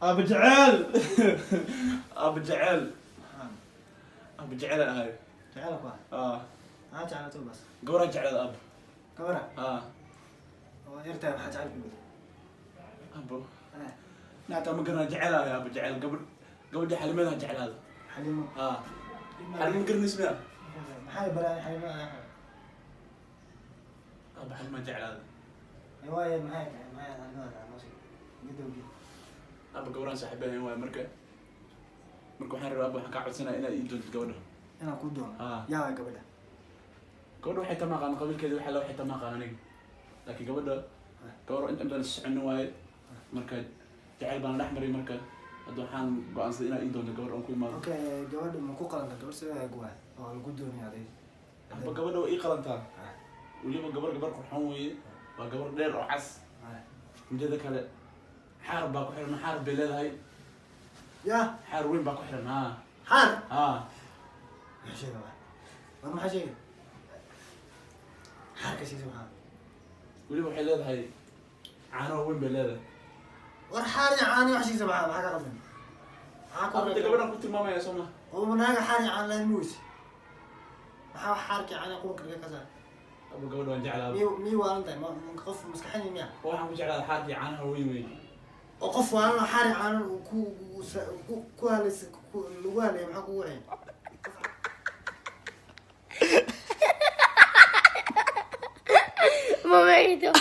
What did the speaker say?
ابو جعل ابو جعل ابو جعل هاي جعلك واحد جعلته بس قبره جعل الاب كبره ويرتاح حاجة على البيت ابو نعطى مقرنا جعلها يا ابو جعل قبل دي حلمنا جعل هذا حليمه حلم مقرن اسمها محاي بلا حليمه ابو حلم جعل هذا هواية محاي هذا ماشي قدو ابو قبران صاحبين هواية مركه waxaan rabaa waxaan ka codsanaa inaad ii doonto gabadha inaan ku doono yaa gabadha waxay tama qaan qabilkeeda waxa la waxay tama qaan aniga laakiin gabadha inta badan socon waaye marka jacayl baan dhex maray marka hadda waxaan go'aansaday inaad ii doonto gabadha aan ku imaado okay gabadha ma ku qalanta gabadh sida ay guwaa oo lagu doonaya aday aba gabadha way ii qalantaa waliba gabar qurxoon weeye waa gabar dheer oo cas midada kale xaar baa ku xiran xaar bay leedahay يا حار وين باكو حرنا حار ماشي بقى ما حاجه حار كشي سبحان ولي waxay leedahay caano weyn bay leedahay war xaar caano wax sii sabaa waxa qaldan hadda gabadhan ku tilmaamaya Soomaa oo manaaga xaar caano la muus waxa xaarki caano qurun kaga kaza abu gabadh waan jeclaa mi waaranta ma qof maskaxani miya waxaan ku jeclaa xaarki caano weyn weyn وقف وانا حاري عن كوالس لوالي معك وين momento